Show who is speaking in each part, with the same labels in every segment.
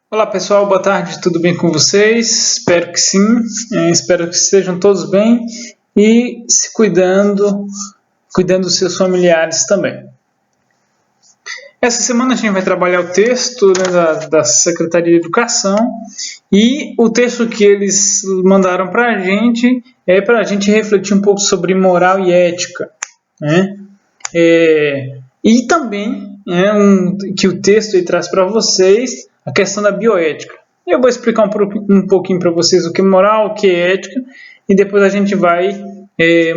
Speaker 1: Olá pessoal, boa tarde, tudo bem com vocês? Espero que sim, espero que estejam todos bem e se cuidando dos seus familiares também. Essa semana a gente vai trabalhar o texto, né, da Secretaria de Educação e o texto que eles mandaram para a gente é para a gente refletir um pouco sobre moral e ética, né? E também que o texto ele traz para vocês a questão da bioética. Eu vou explicar um pouquinho para vocês o que é moral, o que é ética, e depois a gente vai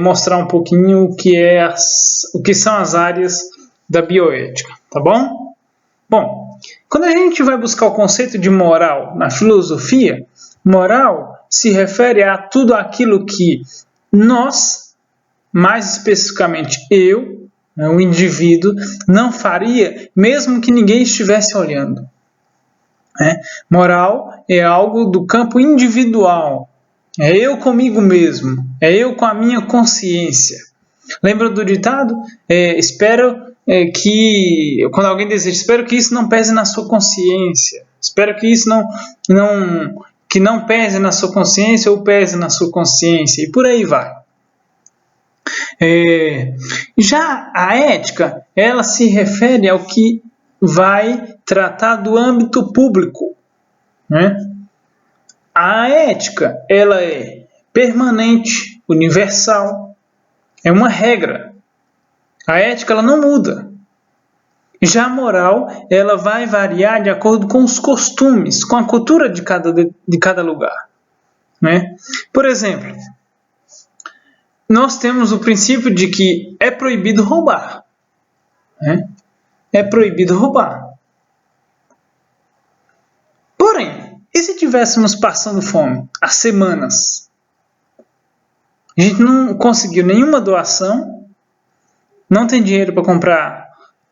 Speaker 1: mostrar um pouquinho o que são as áreas da bioética, tá bom? Bom, quando a gente vai buscar o conceito de moral na filosofia, moral se refere a tudo aquilo que nós, mais especificamente eu, o indivíduo, não faria mesmo que ninguém estivesse olhando. Moral é algo do campo individual. É eu comigo mesmo. É eu com a minha consciência. Lembra do ditado? Quando alguém deseja, espero que isso não pese na sua consciência. Espero que isso não pese na sua consciência ou pese na sua consciência. E por aí vai. Já a ética, ela se refere ao que vai tratar do âmbito público, né? A ética, ela é permanente, universal, é uma regra. A ética, ela não muda. Já a moral, ela vai variar de acordo com os costumes, com a cultura de cada lugar, né? Por exemplo, nós temos o princípio de que é proibido roubar, né? É proibido roubar. Porém, e se estivéssemos passando fome há semanas? A gente não conseguiu nenhuma doação, não tem dinheiro para comprar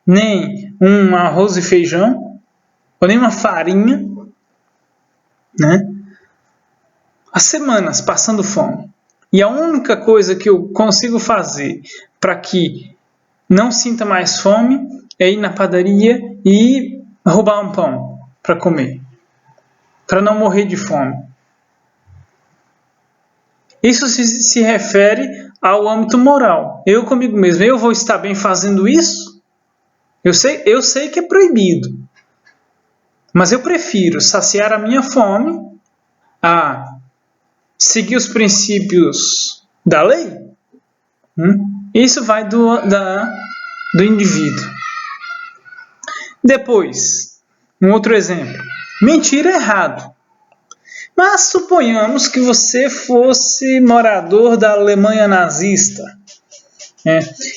Speaker 1: nem um arroz e feijão, ou nem uma farinha, né? Há semanas passando fome. E a única coisa que eu consigo fazer para que não sinta mais fome é ir na padaria e roubar um pão para comer, para não morrer de fome. Isso se refere ao âmbito moral. Eu comigo mesmo, eu vou estar bem fazendo isso? Eu sei que é proibido, mas eu prefiro saciar a minha fome a seguir os princípios da lei. Isso vai do indivíduo. Depois, um outro exemplo. Mentir é errado. Mas suponhamos que você fosse morador da Alemanha nazista.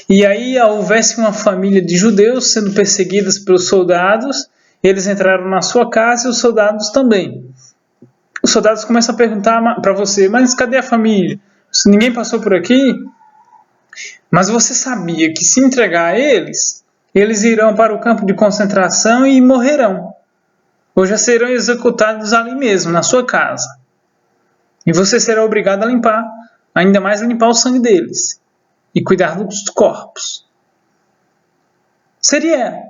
Speaker 1: E aí houvesse uma família de judeus sendo perseguidas pelos soldados. Eles entraram na sua casa e os soldados também. Os soldados começam a perguntar para você, mas cadê a família? Ninguém passou por aqui? Mas você sabia que se entregar a eles irão para o campo de concentração e morrerão. Ou já serão executados ali mesmo, na sua casa. E você será obrigado a limpar, ainda mais limpar o sangue deles. E cuidar dos corpos. Seria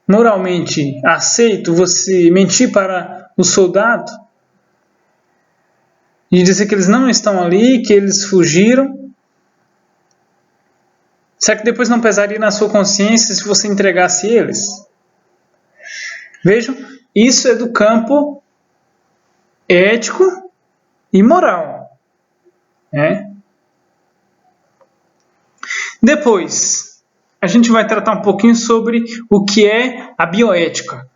Speaker 1: moralmente aceito você mentir para o soldado e dizer que eles não estão ali, que eles fugiram? Será que depois não pesaria na sua consciência se você entregasse eles? Vejam, isso é do campo ético e moral. Depois, a gente vai tratar um pouquinho sobre o que é a bioética.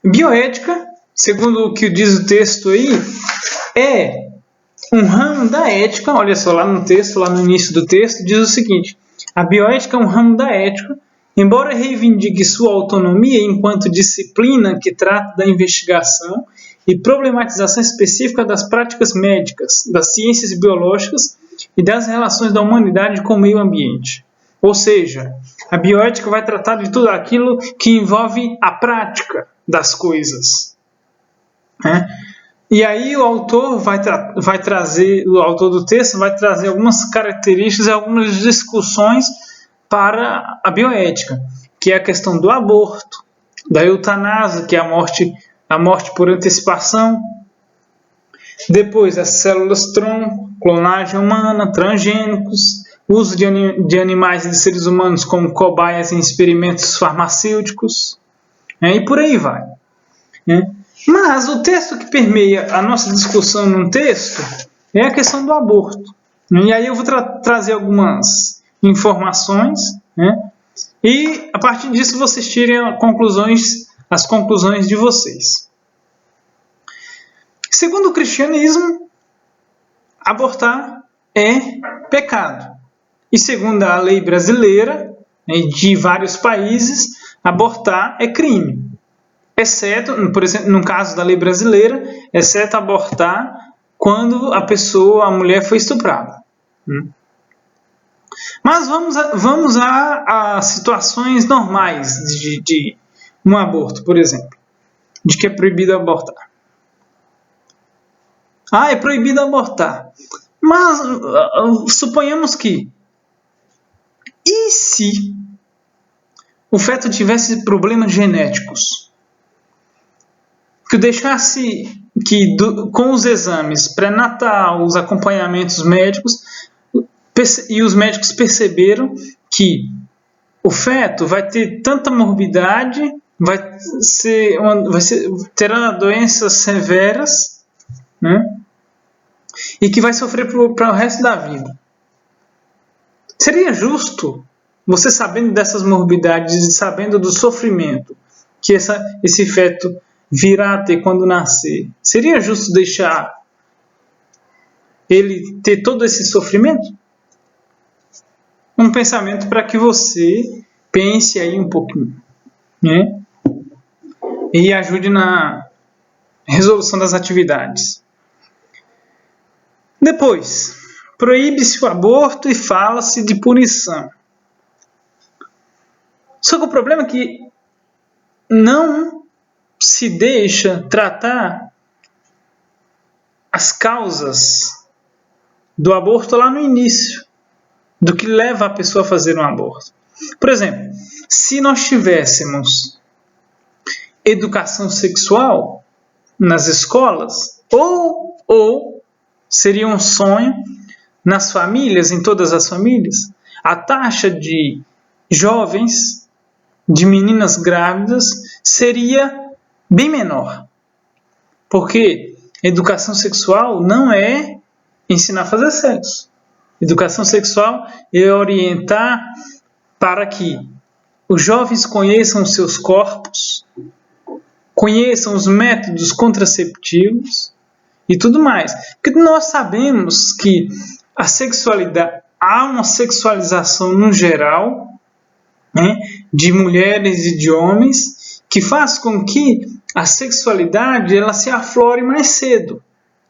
Speaker 1: Bioética, segundo o que diz o texto aí, é um ramo da ética. Olha só, lá no início do texto, diz o seguinte: a bioética é um ramo da ética, embora reivindique sua autonomia enquanto disciplina que trata da investigação e problematização específica das práticas médicas, das ciências biológicas e das relações da humanidade com o meio ambiente. Ou seja, a bioética vai tratar de tudo aquilo que envolve a prática das coisas. E aí o autor o autor do texto vai trazer algumas características e algumas discussões para a bioética, que é a questão do aborto, da eutanásia, que é a morte por antecipação. Depois, as células tronco, clonagem humana, transgênicos, uso de animais e de seres humanos como cobaias em experimentos farmacêuticos, e por aí vai. Mas o texto que permeia a nossa discussão num texto é a questão do aborto. E aí eu vou trazer algumas informações, e a partir disso vocês tirem as conclusões de vocês. Segundo o cristianismo, abortar é pecado. E segundo a lei brasileira, de vários países, abortar é crime. Exceto, por exemplo, no caso da lei brasileira, exceto abortar quando a mulher foi estuprada. Mas vamos a situações normais de um aborto, por exemplo, de que é proibido abortar. É proibido abortar. Mas suponhamos que, e se o feto tivesse problemas genéticos? Que deixasse que com os exames pré-natal, os acompanhamentos médicos, e os médicos perceberam que o feto vai ter tanta morbidade, terá doenças severas, e que vai sofrer para o resto da vida. Seria justo, você sabendo dessas morbidades e sabendo do sofrimento que esse feto virá a ter quando nascer, seria justo deixar ele ter todo esse sofrimento? Um pensamento para que você pense aí um pouquinho, e ajude na resolução das atividades. Depois, proíbe-se o aborto e fala-se de punição. Só que o problema é que não se deixa tratar as causas do aborto lá no início, do que leva a pessoa a fazer um aborto. Por exemplo, se nós tivéssemos educação sexual nas escolas, ou seria um sonho nas famílias, em todas as famílias, a taxa de jovens, de meninas grávidas, seria bem menor. Porque educação sexual não é ensinar a fazer sexo. Educação sexual é orientar para que os jovens conheçam os seus corpos, conheçam os métodos contraceptivos e tudo mais. Porque nós sabemos que a sexualidade, há uma sexualização no geral, de mulheres e de homens, que faz com que a sexualidade ela se aflore mais cedo.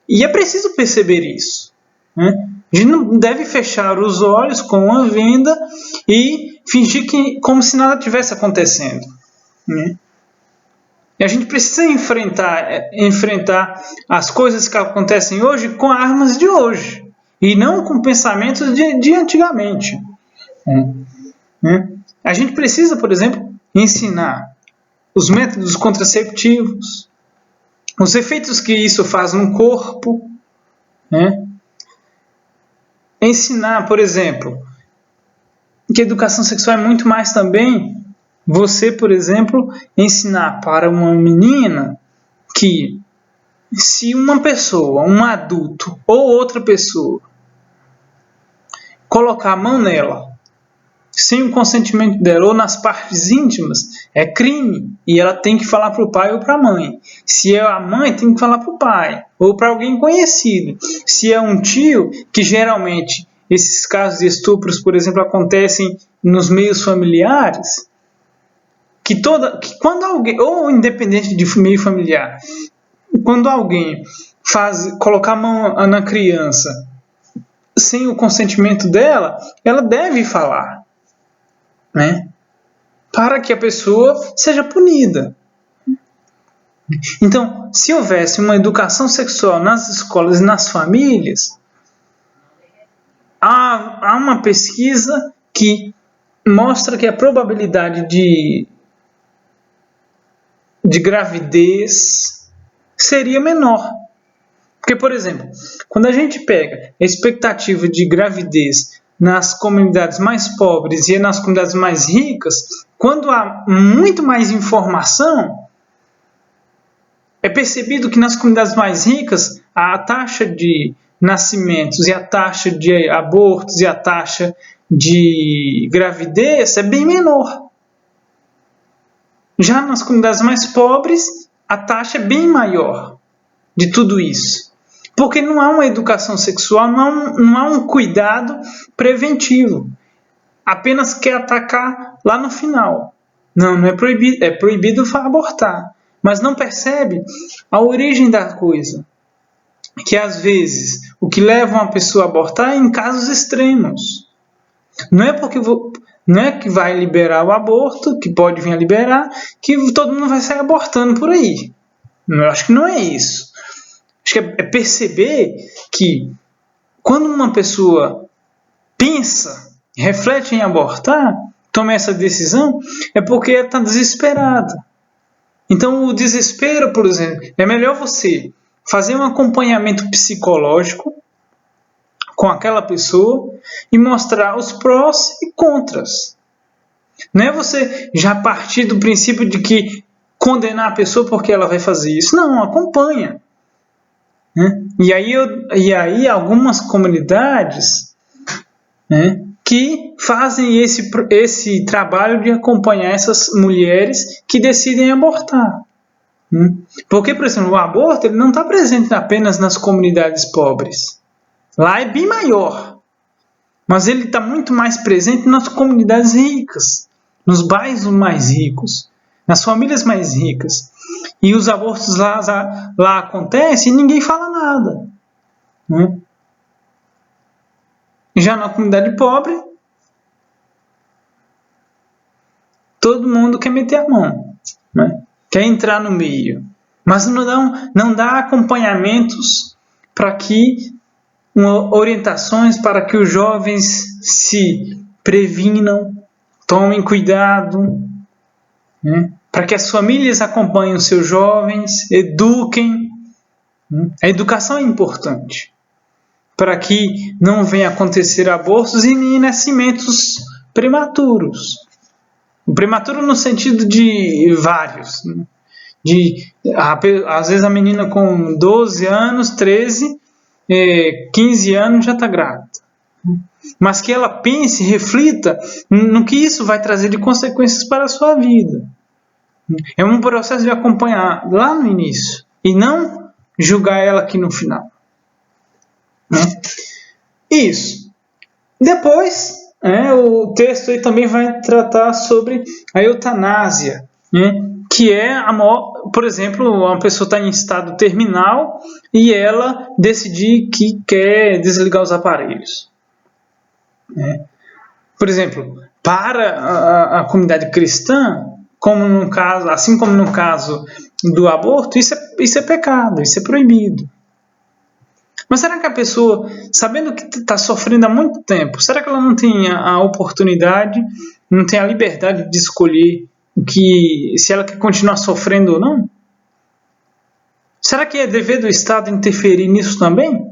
Speaker 1: E é preciso perceber isso. A gente não deve fechar os olhos com uma venda e fingir como se nada tivesse acontecendo. E a gente precisa enfrentar as coisas que acontecem hoje com armas de hoje, e não com pensamentos de antigamente. A gente precisa, por exemplo, ensinar os métodos contraceptivos, os efeitos que isso faz no corpo, ensinar, por exemplo, que educação sexual é muito mais também você, por exemplo, ensinar para uma menina que se uma pessoa, um adulto ou outra pessoa colocar a mão nela sem o consentimento dela ou nas partes íntimas, é crime. E ela tem que falar para o pai ou para a mãe. Se é a mãe, tem que falar para o pai ou para alguém conhecido. Se é um tio, que geralmente esses casos de estupros, por exemplo, acontecem nos meios familiares, que quando alguém, ou independente de meio familiar, quando alguém colocar a mão na criança sem o consentimento dela, ela deve falar, para que a pessoa seja punida. Então, se houvesse uma educação sexual nas escolas e nas famílias, há uma pesquisa que mostra que a probabilidade de de gravidez seria menor. Porque, por exemplo, quando a gente pega a expectativa de gravidez nas comunidades mais pobres e nas comunidades mais ricas, quando há muito mais informação, é percebido que nas comunidades mais ricas a taxa de nascimentos e a taxa de abortos e a taxa de gravidez é bem menor. Já nas comunidades mais pobres, a taxa é bem maior de tudo isso. Porque não há uma educação sexual, não há um cuidado preventivo. Apenas quer atacar lá no final. Não é proibido, é proibido abortar. Mas não percebe a origem da coisa. Que às vezes o que leva uma pessoa a abortar é em casos extremos. Não é que vai liberar o aborto, que pode vir a liberar, que todo mundo vai sair abortando por aí. Eu acho que não é isso. Acho que é perceber que quando uma pessoa pensa, reflete em abortar, toma essa decisão, é porque ela está desesperada. Então, o desespero, por exemplo, é melhor você fazer um acompanhamento psicológico com aquela pessoa e mostrar os prós e contras. Não é você já partir do princípio de que condenar a pessoa porque ela vai fazer isso. Não, acompanha. E aí algumas comunidades que fazem esse trabalho de acompanhar essas mulheres que decidem abortar. Porque, por exemplo, o aborto ele não está presente apenas nas comunidades pobres. Lá é bem maior. Mas ele está muito mais presente nas comunidades ricas, nos bairros mais ricos, nas famílias mais ricas. E os abortos lá acontecem e ninguém fala nada. Já na comunidade pobre, todo mundo quer meter a mão, quer entrar no meio. Mas não dá acompanhamentos para que orientações para que os jovens se previnam, tomem cuidado, para que as famílias acompanhem os seus jovens, eduquem. A educação é importante para que não venha acontecer abortos e nem nascimentos prematuros. Prematuro no sentido de vários. Às vezes a menina com 12 anos, 13, 15 anos já está grávida. Mas que ela pense, reflita no que isso vai trazer de consequências para a sua vida. É um processo de acompanhar lá no início e não julgar ela aqui no final. Isso. Depois, o texto aí também vai tratar sobre a eutanásia, que é por exemplo, uma pessoa está em estado terminal e ela decidir que quer desligar os aparelhos. Por exemplo, para a comunidade cristã, assim como no caso do aborto, isso é pecado, isso é proibido. Mas será que a pessoa, sabendo que está sofrendo há muito tempo, será que ela não tem a oportunidade, não tem a liberdade de escolher se ela quer continuar sofrendo ou não? Será que é dever do Estado interferir nisso também?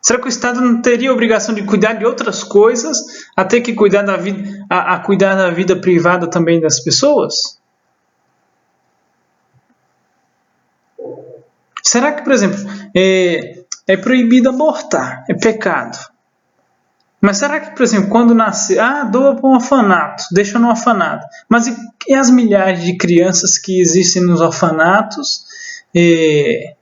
Speaker 1: Será que o Estado não teria a obrigação de cuidar de outras coisas, a ter que cuidar da vida, a cuidar da vida privada também das pessoas? Será que, por exemplo, é proibido abortar, é pecado? Mas será que, por exemplo, quando nasce, doa para um orfanato, deixa no orfanato. Mas e as milhares de crianças que existem nos orfanatos e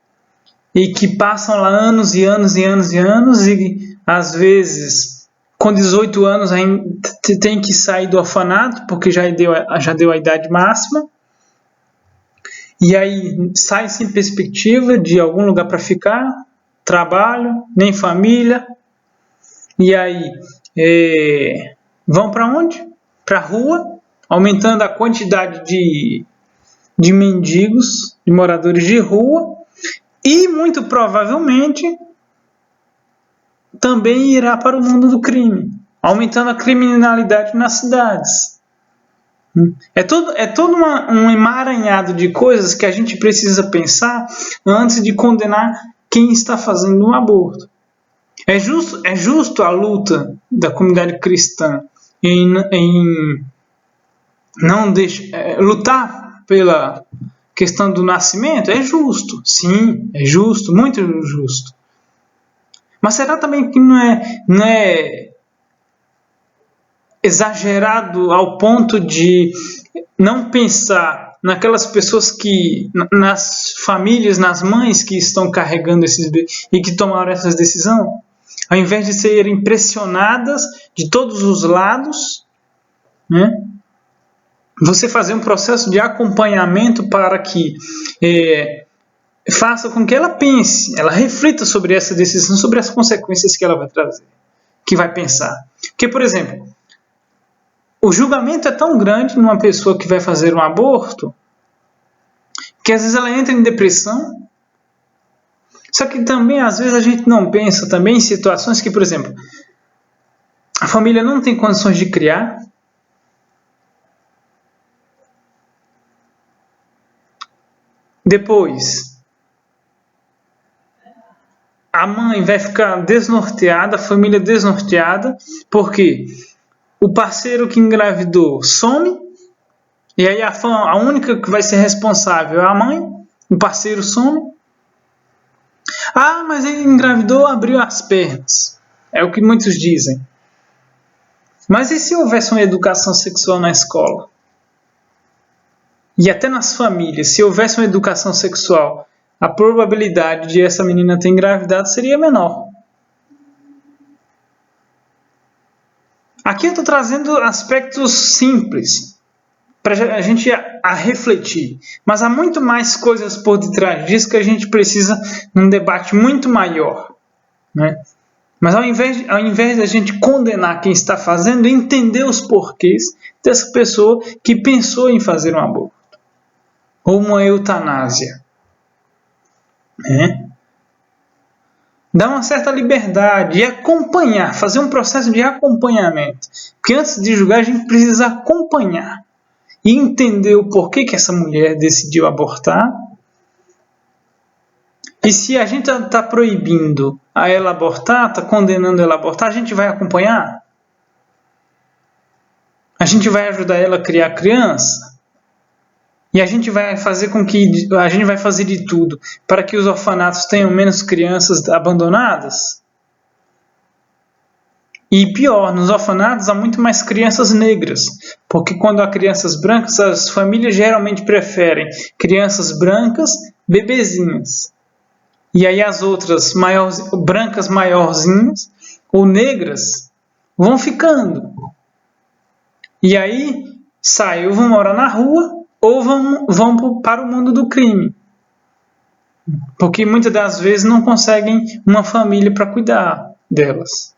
Speaker 1: que passam lá anos e anos e anos e anos e às vezes com 18 anos ainda tem que sair do orfanato porque já deu a idade máxima e aí sai sem perspectiva de algum lugar para ficar, trabalho, nem família. E aí, vão para onde? Para a rua, aumentando a quantidade de mendigos, de moradores de rua, e muito provavelmente também irá para o mundo do crime, aumentando a criminalidade nas cidades. É todo um emaranhado de coisas que a gente precisa pensar antes de condenar quem está fazendo um aborto. É justo a luta da comunidade cristã em não lutar pela questão do nascimento? É justo, sim, é justo, muito justo. Mas será também que não é exagerado ao ponto de não pensar naquelas pessoas nas famílias, nas mães que estão carregando esses bebês e que tomaram essa decisão? Ao invés de serem pressionadas de todos os lados, né? Você fazer um processo de acompanhamento para que faça com que ela pense, ela reflita sobre essa decisão, sobre as consequências que ela vai trazer, que vai pensar. Porque, por exemplo, o julgamento é tão grande numa pessoa que vai fazer um aborto que às vezes ela entra em depressão. Só que também, às vezes, a gente não pensa também em situações que, por exemplo, a família não tem condições de criar. Depois, a mãe vai ficar desnorteada, a família desnorteada, porque o parceiro que engravidou some, e aí a única que vai ser responsável é a mãe, o parceiro some. Ah, mas ele engravidou, abriu as pernas. É o que muitos dizem. Mas e se houvesse uma educação sexual na escola? E até nas famílias, se houvesse uma educação sexual, a probabilidade de essa menina ter engravidado seria menor. Aqui eu estou trazendo aspectos simples para a gente refletir. Mas há muito mais coisas por detrás disso que a gente precisa num debate muito maior, né? Mas ao invés de a gente condenar quem está fazendo, entender os porquês dessa pessoa que pensou em fazer um aborto ou uma eutanásia, né? Dá uma certa liberdade e acompanhar, fazer um processo de acompanhamento. Porque antes de julgar, a gente precisa acompanhar e entender o porquê que essa mulher decidiu abortar. E se a gente está proibindo a ela abortar, está condenando ela a abortar, a gente vai acompanhar? A gente vai ajudar ela a criar criança? E a gente vai fazer de tudo para que os orfanatos tenham menos crianças abandonadas? E pior, nos orfanatos há muito mais crianças negras, porque quando há crianças brancas, as famílias geralmente preferem crianças brancas, bebezinhas. E aí as outras brancas maiorzinhas ou negras vão ficando. E aí ou vão morar na rua ou vão para o mundo do crime. Porque muitas das vezes não conseguem uma família para cuidar delas.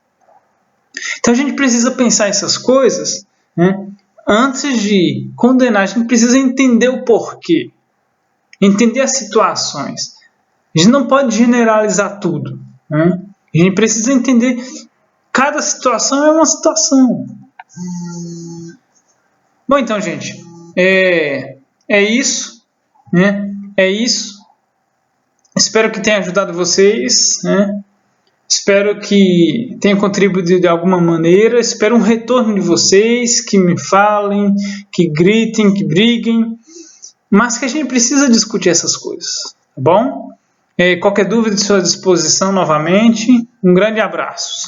Speaker 1: Então a gente precisa pensar essas coisas, né? Antes de condenar, a gente precisa entender o porquê. Entender as situações. A gente não pode generalizar tudo, né? A gente precisa entender cada situação é uma situação. Bom, então, gente, é isso, né? É isso. Espero que tenha ajudado vocês, né? Espero que tenha contribuído de alguma maneira. Espero um retorno de vocês, que me falem, que gritem, que briguem. Mas que a gente precisa discutir essas coisas, tá bom? Qualquer dúvida, à sua disposição novamente. Um grande abraço.